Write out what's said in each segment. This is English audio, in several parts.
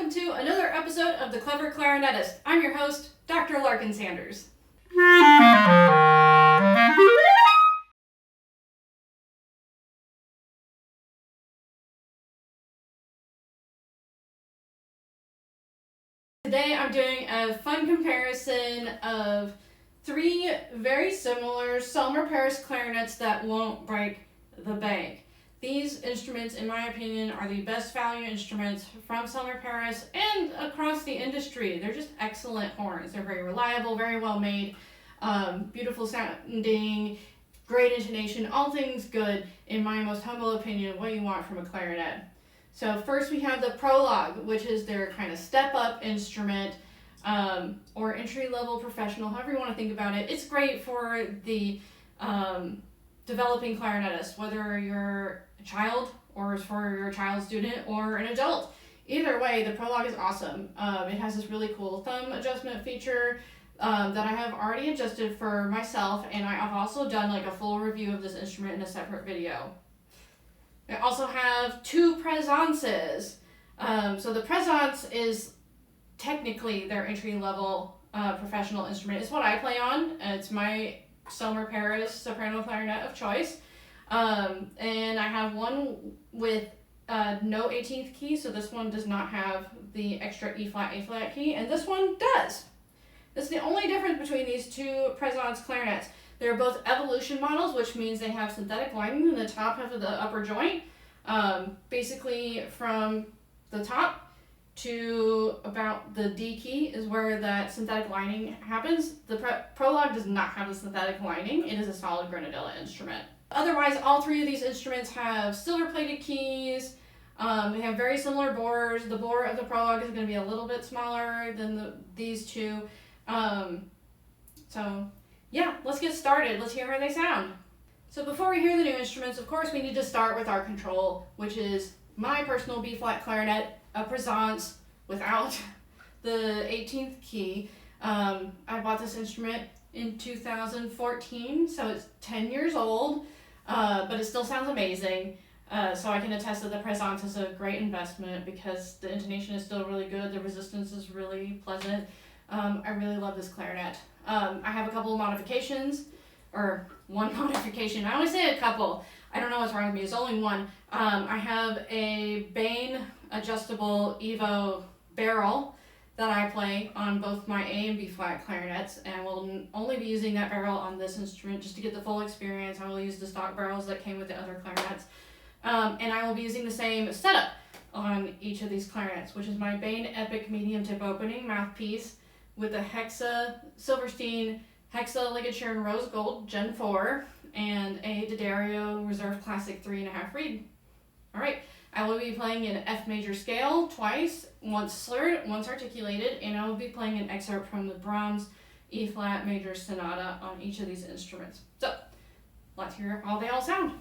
welcome to another episode of The Clever Clarinetist. I'm your host, Dr. Larkin Sanders. Today I'm doing a fun comparison of three very similar Selmer Paris clarinets that won't break the bank. These instruments, in my opinion, are the best value instruments from Selmer Paris and across the industry. They're just excellent horns. They're very reliable, very well made, beautiful sounding, great intonation, all things good, in my most humble opinion, what you want from a clarinet. So first we have the Prologue, which is their kind of step-up instrument, or entry-level professional, however you want to think about it. It's great for the developing clarinetist, whether you're a child or for your child student or an adult. Either way, the Prologue is awesome. It has this really cool thumb adjustment feature that I have already adjusted for myself, and I've also done like a full review of this instrument in a separate video. I also have two Présences. So the Présence is technically their entry-level professional instrument. It's what I play on. It's my Selmer Paris soprano clarinet of choice. And I have one with no 18th key, so this one does not have the extra E-flat, A-flat key, and this one does. That's the only difference between these two Présence clarinets. They're both evolution models, which means they have synthetic lining in the top half of the upper joint. Basically from the top to about the D key is where that synthetic lining happens. The Prologue does not have the synthetic lining. It is a solid grenadilla instrument. Otherwise, all three of these instruments have silver-plated keys. They have very similar bores. The bore of the Prologue is going to be a little bit smaller than these two. So yeah, let's get started. Let's hear how they sound. So before we hear the new instruments, of course, we need to start with our control, which is my personal B-flat clarinet, a Présence without the 18th key. I bought this instrument in 2014, so it's 10 years old, but it still sounds amazing. So I can attest that the Présence is a great investment because the intonation is still really good, the resistance is really pleasant. I really love this clarinet. I have a couple of modifications, or one modification. I always say a couple. I don't know what's wrong with me. It's only one. I have a Behn Adjustable EVO Barrel that I play on both my A and B flat clarinets, and I will only be using that barrel on this instrument just to get the full experience. I will use the stock barrels that came with the other clarinets. And I will be using the same setup on each of these clarinets, which is my Behn Epic medium tip opening mouthpiece with a Silverstein HEXA Ligature in rose gold Gen 4 and a D'Addario Reserve Classic 3.5 reed. Alright, I will be playing in F major scale twice, once slurred, once articulated, and I will be playing an excerpt from the Brahms E-flat major sonata on each of these instruments. So, let's hear how they all sound.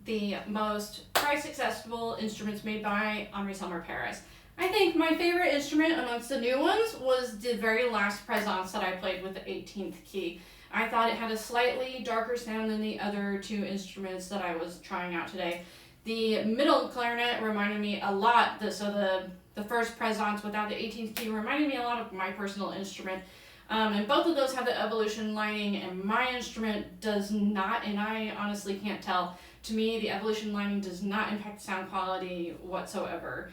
the most price accessible instruments made by Selmer Paris. I think my favorite instrument amongst the new ones was the very last Présence that I played with the 18th key. I thought it had a slightly darker sound than the other two instruments that I was trying out today. The middle clarinet reminded me a lot, the first Présence without the 18th key reminded me a lot of my personal instrument. And both of those have the evolution lining, and my instrument does not, and I honestly can't tell. To me, the evolution lining does not impact sound quality whatsoever.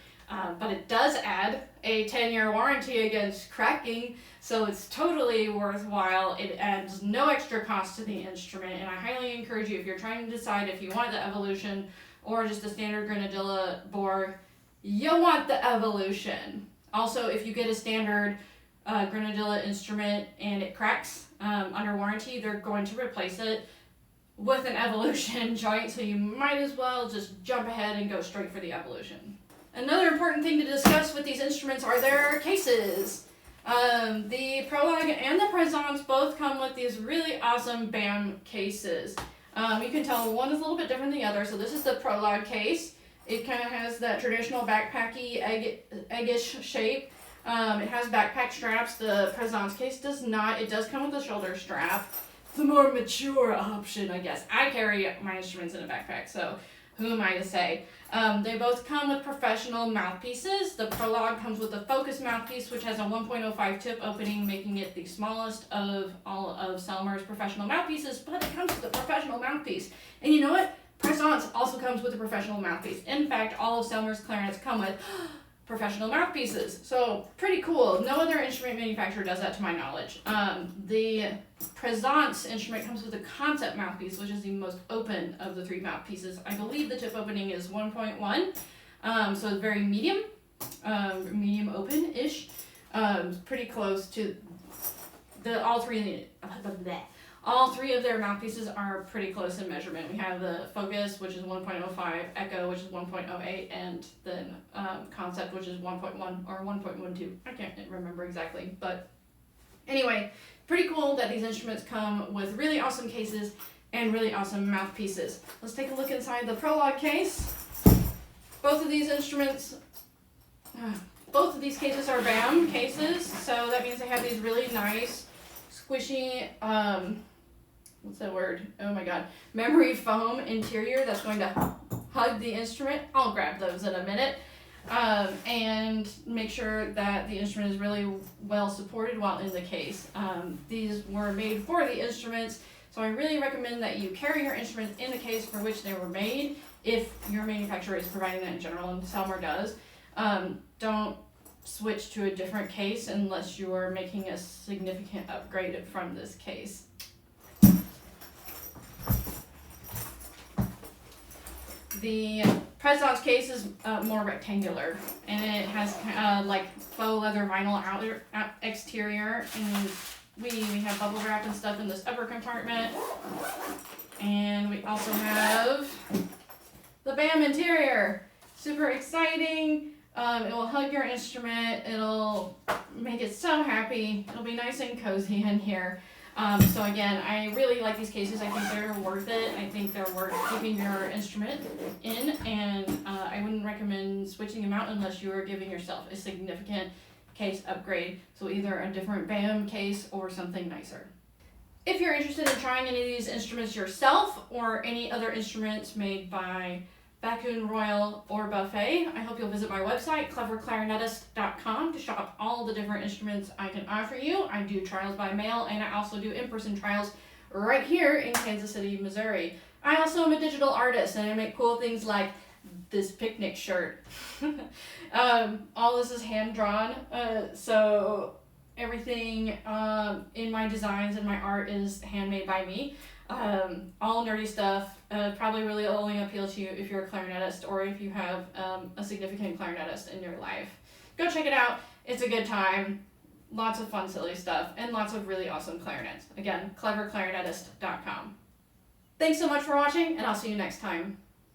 But it does add a 10-year warranty against cracking, so it's totally worthwhile. It adds no extra cost to the instrument, and I highly encourage you, if you're trying to decide if you want the evolution or just a standard Grenadilla bore, you'll want the evolution. Also, if you get a standard Grenadilla instrument and it cracks under warranty, they're going to replace it with an evolution joint, so you might as well just jump ahead and go straight for the evolution. Another important thing to discuss with these instruments are their cases. The Prologue and the Présence both come with these really awesome BAM cases. You can tell one is a little bit different than the other. So this is the Prologue case. It kind of has that traditional backpacky eggish shape. It has backpack straps. The Présence case does not. It does come with a shoulder strap. The more mature option, I guess. I carry my instruments in a backpack, so who am I to say? They both come with professional mouthpieces. The Prologue comes with a focus mouthpiece, which has a 1.05 tip opening, making it the smallest of all of Selmer's professional mouthpieces, but it comes with a professional mouthpiece. And you know what? Présence also comes with a professional mouthpiece. In fact, all of Selmer's clarinets come with professional mouthpieces. So, pretty cool. No other instrument manufacturer does that to my knowledge. The Présence instrument comes with a concept mouthpiece, which is the most open of the three mouthpieces. I believe the tip opening is 1.1, so it's very medium open-ish. Pretty close to all three of their mouthpieces are pretty close in measurement. We have the Focus, which is 1.05, Echo, which is 1.08, and then Concept, which is 1.1 or 1.12. I can't remember exactly, but anyway, pretty cool that these instruments come with really awesome cases and really awesome mouthpieces. Let's take a look inside the Prologue case. Both of these cases are BAM cases, so that means they have these really nice, squishy, what's that word? Oh my god. Memory foam interior that's going to hug the instrument. I'll grab those in a minute. And make sure that the instrument is really well supported while in the case. These were made for the instruments, so I really recommend that you carry your instruments in the case for which they were made, if your manufacturer is providing that in general, and Selmer does. Don't switch to a different case unless you are making a significant upgrade from this case. The Présence case is more rectangular, and it has like faux leather vinyl exterior, and we have bubble wrap and stuff in this upper compartment, and we also have the BAM interior. Super exciting. It will hug your instrument. It'll make it so happy. It'll be nice and cozy in here. So again, I really like these cases. I think they're worth it. I think they're worth keeping your instrument in, and I wouldn't recommend switching them out unless you are giving yourself a significant case upgrade. So either a different BAM case or something nicer. If you're interested in trying any of these instruments yourself or any other instruments made by Baccoon, Royal, or Buffet, I hope you'll visit my website, cleverclarinetist.com, to shop all the different instruments I can offer you. I do trials by mail, and I also do in-person trials right here in Kansas City, Missouri. I also am a digital artist, and I make cool things like this picnic shirt. All this is hand-drawn, so everything in my designs and my art is handmade by me. All nerdy stuff, probably really only appeal to you if you're a clarinetist or if you have a significant clarinetist in your life. Go check it out. It's a good time. Lots of fun, silly stuff, and lots of really awesome clarinets. Again, cleverclarinetist.com. Thanks so much for watching, and I'll see you next time.